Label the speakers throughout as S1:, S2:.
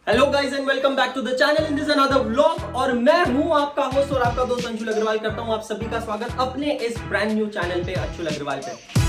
S1: Hello guys and welcome back to the channel in this another vlog. और मैं हूं आपका होस्ट और आपका दोस्त अंशुल अग्रवाल। करता हूं आप सभी का स्वागत अपने इस ब्रांड न्यू चैनल पे अंशुल अग्रवाल पे।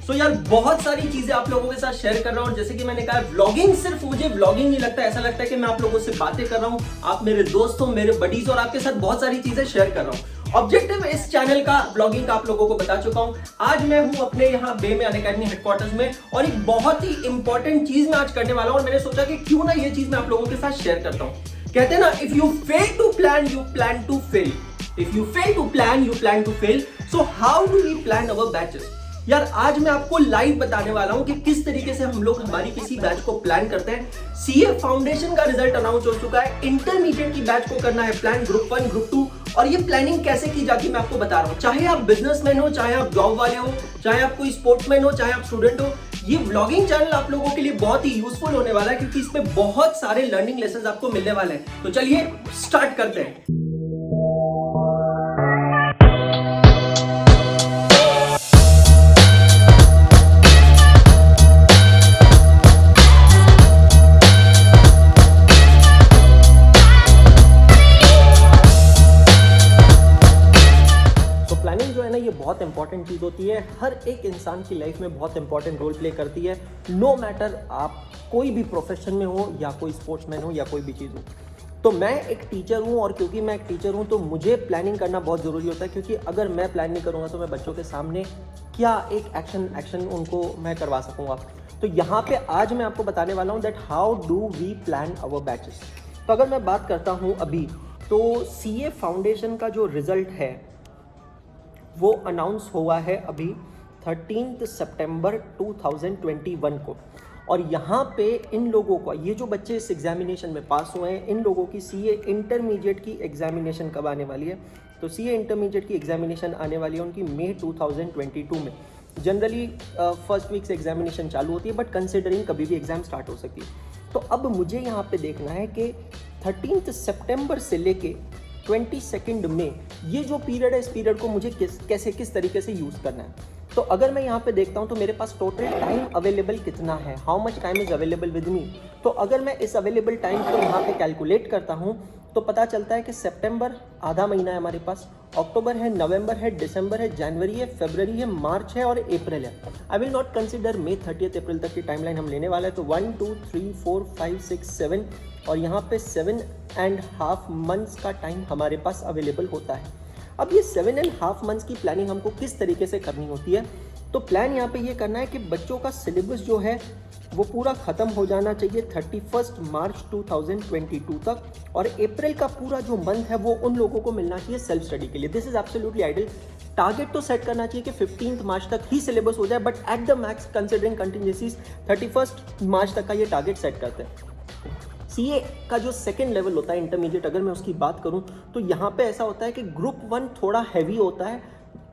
S1: तो यार बहुत सारी चीजें आप लोगों के साथ शेयर कर रहा हूं। और जैसे कि मैंने कहा, व्लॉगिंग सिर्फ मुझे व्लॉगिंग नहीं लगता, ऐसा लगता है कि मैं आप लोगों से बातें कर रहा हूं। आप मेरे दोस्त हो, मेरे बडीज, और आपके साथ बहुत सारी चीजें शेयर कर रहा हूं। ऑब्जेक्टिव इस चैनल का व्लॉगिंग का आप लोगों को बता चुका हूं। आज मैं हूं अपने यहाँ बे में अनअकैडमी हेडक्वार्टर्स में, और एक बहुत ही इंपॉर्टेंट चीज मैं आज करने वाला हूं। और मैंने सोचा कि क्यों ना ये चीज मैं आप लोगों के साथ शेयर करता हूं। कहते हैं ना, if you fail to plan you plan to fail, if you fail to plan you plan to fail. So how do we plan our batches? यार आज मैं आपको लाइव बताने वाला हूं कि किस तरीके से हम लोग हमारी किसी बैच को प्लान करते हैं। सीए फाउंडेशन का रिजल्ट अनाउंस हो चुका है। इंटरमीडिएट की बैच को करना है प्लान, ग्रुप 1 ग्रुप 2। और ये प्लानिंग कैसे की जाती है मैं आपको बता रहा हूं। चाहे आप बिजनेसमैन हो, चाहे आप जॉब वाले हो, चाहे आप कोई स्पोर्ट्समैन हो, चाहे आप स्टूडेंट हो, ये व्लॉगिंग चैनल आप लोगों के लिए बहुत ही यूजफुल होने वाला है, क्योंकि इसमें बहुत सारे लर्निंग लेसन आपको मिलने वाले हैं। तो चलिए स्टार्ट करते हैं। बहुत इंपॉर्टेंट चीज होती है, हर एक इंसान की लाइफ में बहुत इंपॉर्टेंट रोल प्ले करती है। नो मैटर आप कोई भी प्रोफेशन में हो, या कोई स्पोर्ट्समैन हो, या कोई भी चीज़ हो। तो मैं एक टीचर हूं, और क्योंकि मैं एक टीचर हूं तो मुझे प्लानिंग करना बहुत ज़रूरी होता है। क्योंकि अगर मैं प्लान नहीं करूंगा तो मैं बच्चों के सामने क्या एक एक्शन उनको मैं करवा सकूंगा। तो यहाँ पे आज मैं आपको बताने वाला हूँ that how do we plan our batches. तो अगर मैं बात करता हूँ अभी, तो सीए फाउंडेशन का जो रिजल्ट है वो अनाउंस हुआ है अभी 13 सितंबर 2021 को। और यहाँ पे इन लोगों का, ये जो बच्चे इस एग्जामिनेशन में पास हुए हैं, इन लोगों की सीए इंटरमीडिएट की एग्जामिनेशन कब आने वाली है? तो सीए इंटरमीडिएट की एग्जामिनेशन आने वाली है उनकी मई 2022 में। जनरली फर्स्ट वीक से एग्जामिनेशन चालू होती है, बट कंसिडरिंग कभी भी एग्जाम स्टार्ट हो सकती है। तो अब मुझे यहाँ पे देखना है कि 13 सितंबर से लेके 22 में ये जो पीरियड है, इस पीरियड को मुझे किस तरीके से यूज़ करना है। तो अगर मैं यहाँ पे देखता हूँ तो मेरे पास टोटल टाइम अवेलेबल कितना है, how much time is available with me. तो अगर मैं इस अवेलेबल टाइम को यहाँ पे कैलकुलेट करता हूँ तो पता चलता है कि सितंबर आधा महीना है हमारे पास, अक्टूबर है, नवंबर है, दिसंबर है, जनवरी है, फरवरी है, मार्च है और अप्रैल है। आई विल नॉट कंसिडर मई 30 अप्रैल तक की टाइमलाइन हम लेने वाला है। तो 1 2 3 4 5 6 7 और यहाँ पे 7.5 मंथ्स का टाइम हमारे पास अवेलेबल होता है। अब ये 7.5 मंथ्स की प्लानिंग हमको किस तरीके से करनी होती है? तो प्लान यहाँ पे ये करना है कि बच्चों का सिलेबस जो है वो पूरा ख़त्म हो जाना चाहिए 31 मार्च 2022 तक, और अप्रैल का पूरा जो मंथ है वो उन लोगों को मिलना चाहिए सेल्फ स्टडी के लिए। This is absolutely ideal. Target तो सेट करना चाहिए कि 15 मार्च तक ही सिलेबस हो जाए, but at the max considering contingencies 31 मार्च तक का ये टारगेट सेट करते हैं। सीए का जो सेकेंड लेवल होता है इंटरमीडिएट, अगर मैं उसकी बात करूं तो यहाँ पे ऐसा होता है कि ग्रुप 1 थोड़ा हैवी होता है,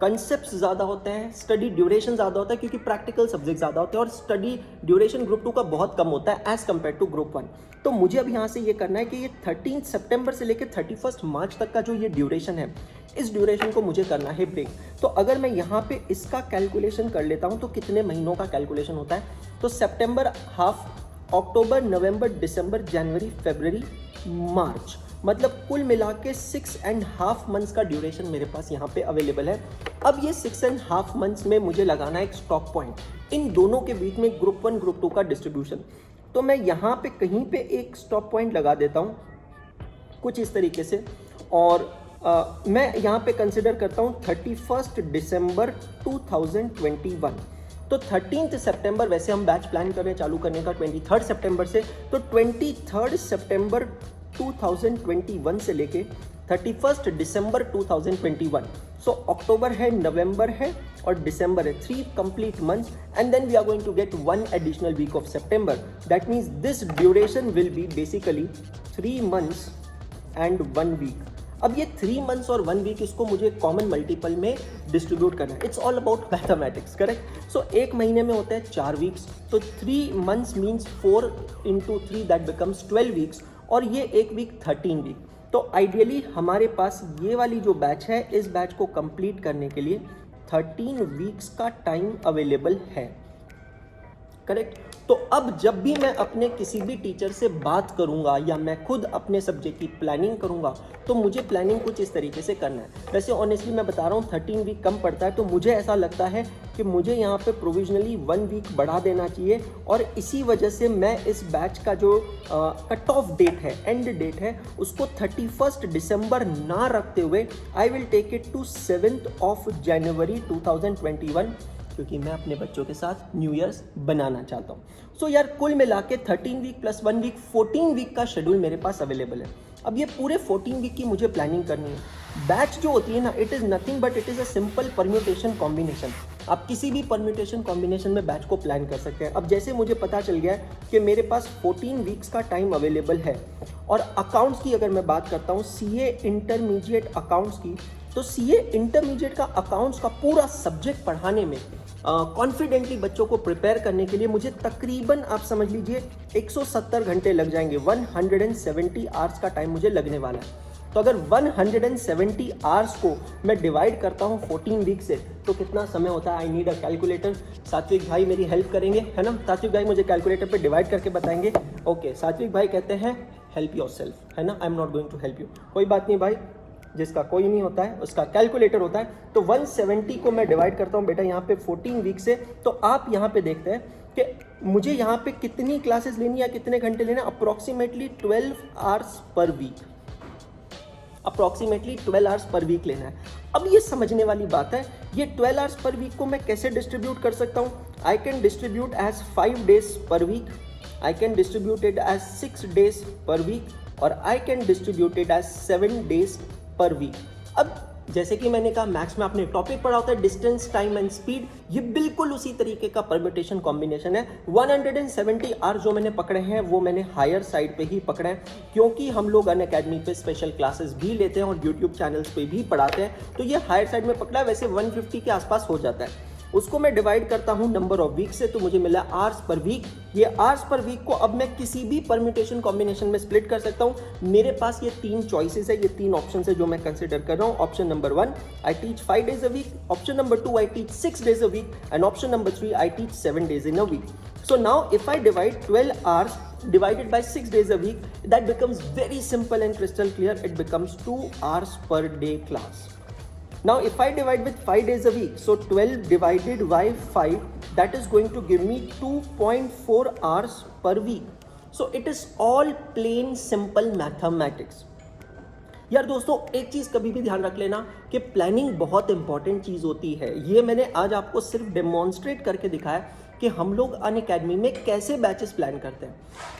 S1: कंसेप्ट्स ज़्यादा होते हैं, स्टडी ड्यूरेशन ज़्यादा होता है क्योंकि प्रैक्टिकल सब्जेक्ट ज़्यादा होते हैं, और स्टडी ड्यूरेशन ग्रुप 2 का बहुत कम होता है एज़ कम्पेयर टू ग्रुप 1। तो मुझे अब यहाँ से ये करना है कि ये 13 सितंबर से लेकर 31 मार्च तक का जो ये ड्यूरेशन है, इस ड्यूरेशन को मुझे करना है ब्रेक। तो अगर मैं यहाँ पे इसका कैलकुलेशन कर लेता हूँ तो कितने महीनों का कैलकुलेशन होता है? तो सितंबर हाफ, अक्टूबर, नवंबर, दिसंबर, जनवरी, फरवरी, मार्च, मतलब कुल मिला के 6.5 मंथ्स का ड्यूरेशन मेरे पास यहाँ पे अवेलेबल है। अब ये 6.5 मंथ्स में मुझे लगाना है एक स्टॉप पॉइंट इन दोनों के बीच में, ग्रुप 1 ग्रुप 2 का डिस्ट्रीब्यूशन। तो मैं यहाँ पे कहीं पे एक स्टॉप पॉइंट लगा देता हूँ कुछ इस तरीके से, और मैं यहाँ पे कंसिडर करता हूँ 31 दिसंबर 2021। तो 13 सितंबर, वैसे हम बैच प्लान कर रहे हैं चालू करने का 23 सितंबर से, तो 23 सितंबर 2021 से लेके 31 दिसंबर 2021। सो अक्टूबर है, नवंबर है और दिसंबर है, 3 complete months, and then we are going to get 1 additional week of September. That means this duration will be basically 3 months and 1 week. अब ये 3 मंथ्स और 1 वीक, इसको मुझे कॉमन मल्टीपल में डिस्ट्रीब्यूट करना है। It's all about mathematics, correct? So एक महीने में होते हैं 4 वीक्स, तो 3 months means 4 into 3 that becomes 12 weeks, और ये एक वीक 13 वीक। तो आइडियली हमारे पास ये वाली जो बैच है, इस बैच को कंप्लीट करने के लिए 13 वीक्स का टाइम अवेलेबल है, करेक्ट। तो अब जब भी मैं अपने किसी भी टीचर से बात करूंगा या मैं खुद अपने सब्जेक्ट की प्लानिंग करूंगा, तो मुझे प्लानिंग कुछ इस तरीके से करना है। वैसे ऑनेस्टली मैं बता रहा हूँ 13 वीक कम पड़ता है, तो मुझे ऐसा लगता है कि मुझे यहाँ पे प्रोविजनली 1 वीक बढ़ा देना चाहिए, और इसी वजह से मैं इस बैच का जो कट ऑफ डेट है, एंड डेट है, उसको 31 दिसंबर ना रखते हुए I will take it to 7th of January 2021, क्योंकि मैं अपने बच्चों के साथ न्यू ईयर्स बनाना चाहता हूँ। सो यार कुल मिला के 13 वीक प्लस 1 वीक 14 वीक का शेड्यूल मेरे पास अवेलेबल है। अब ये पूरे 14 वीक की मुझे प्लानिंग करनी है। बैच जो होती है ना, it is nothing but it is a simple permutation combination. आप किसी भी परम्यूटेशन कॉम्बिनेशन में बैच को प्लान कर सकते हैं। अब जैसे मुझे पता चल गया है कि मेरे पास 14 वीक्स का टाइम अवेलेबल है, और अकाउंट्स की अगर मैं बात करता हूँ, सीए इंटरमीडिएट अकाउंट्स की, तो सीए इंटरमीडिएट का अकाउंट्स का पूरा सब्जेक्ट पढ़ाने में कॉन्फिडेंटली बच्चों को प्रिपेयर करने के लिए मुझे तकरीबन आप समझ लीजिए 170 घंटे लग जाएंगे। 170 आवर्स का टाइम मुझे लगने वाला है। तो अगर 170 आवर्स को मैं डिवाइड करता हूँ 14 वीक से, तो कितना समय होता है? I need a calculator. सात्विक भाई मेरी हेल्प करेंगे, है ना? सात्विक भाई मुझे कैलकुलेटर पे डिवाइड करके बताएंगे। ओके, सात्विक भाई कहते हैं हेल्प योरसेल्फ, है ना? I am not going to help you. कोई बात नहीं भाई, जिसका कोई नहीं होता है उसका कैलकुलेटर होता है। तो 170 को मैं डिवाइड करता हूँ बेटा यहाँ पे 14 वीक से। तो आप यहाँ पे देखते हैं कि मुझे यहाँ पे कितनी क्लासेस लेनी है, कितने घंटे लेना, approximately 12 hours per week, approximately 12 hours per week लेना है। अब ये समझने वाली बात है, ये 12 आवर्स पर वीक को मैं कैसे डिस्ट्रीब्यूट कर सकता हूँ? I can distribute as 5 days per week, I can distribute it as 6 days per week, और I can distribute it as 7 days per week. अब जैसे कि मैंने कहा, मैथ्स में आपने टॉपिक पढ़ा होता है डिस्टेंस, टाइम एंड स्पीड, ये बिल्कुल उसी तरीके का परम्यूटेशन कॉम्बिनेशन है। 170 आवर्स जो मैंने पकड़े हैं वो मैंने हायर साइड पे ही पकड़े हैं, क्योंकि हम लोग अनअकैडमी पे स्पेशल क्लासेस भी लेते हैं और यूट्यूब चैनल्स पे भी पढ़ाते हैं, तो ये हायर साइड में पकड़ा है। वैसे 150 के आसपास हो जाता है। उसको मैं डिवाइड करता हूं नंबर ऑफ वीक से, तो मुझे मिला आवर्स पर वीक। ये आवर्स पर वीक को अब मैं किसी भी परम्यूटेशन कॉम्बिनेशन में स्प्लिट कर सकता हूं। मेरे पास ये 3 चॉइसेस है, ये 3 ऑप्शन है जो मैं कंसिडर कर रहा हूं। Option number 1, I teach 5 days a week, option number 2, I teach 6 days a week, and option number 3, I teach 7 days in a week. So now if I divide 12 hours divided by 6 days a week, that becomes very simple and crystal clear. It becomes 2 hours per day class. Now if I divide with 5 days a week, so 12 divided by 5, that is going to give me 2.4 hours per week. So it is all plain simple mathematics. यार दोस्तों, एक चीज़ कभी भी ध्यान रख लेना कि planning बहुत इंपॉर्टेंट चीज़ होती है। ये मैंने आज आपको सिर्फ डेमोन्स्ट्रेट करके दिखाया कि हम लोग अनअकैडमी में कैसे बैचेस प्लान करते हैं।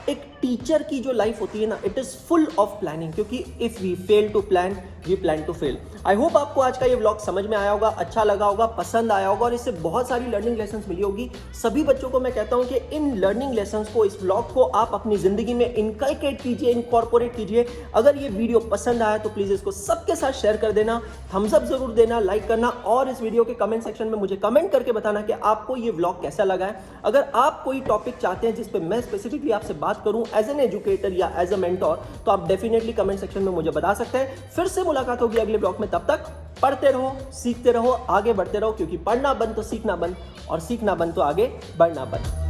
S1: एक टीचर की जो लाइफ होती है ना, it is full of planning, क्योंकि if we fail to plan, we plan to fail. I hope आपको आज का ये व्लॉग समझ में आया होगा, अच्छा लगा होगा, पसंद आया होगा, और इससे बहुत सारी लर्निंग लेसन्स मिली होगी। सभी बच्चों को मैं कहता हूँ कि इन लर्निंग लेसन्स को, इस व्लॉग को आप अपनी ज़िंदगी में इनकलकेट कीजिए, इनकॉर्पोरेट कीजिए। अगर ये वीडियो पसंद आया तो प्लीज़ इसको सबके साथ शेयर कर देना, थम्स अप जरूर देना, लाइक करना, और इस वीडियो के कमेंट सेक्शन में मुझे कमेंट करके बताना कि आपको ये व्लॉग कैसा लगा है। अगर आप कोई टॉपिक चाहते हैं जिस पे मैं स्पेसिफिकली आपसे बात करूं एज एन एजुकेटर या एज अ मेंटोर, तो आप डेफिनेटली कमेंट सेक्शन में मुझे बता सकते हैं। फिर से मुलाकात होगी अगले ब्लॉग में। तब तक पढ़ते रहो, सीखते रहो, आगे बढ़ते रहो, क्योंकि पढ़ना बंद तो सीखना बंद, और सीखना बंद तो आगे बढ़ना बंद।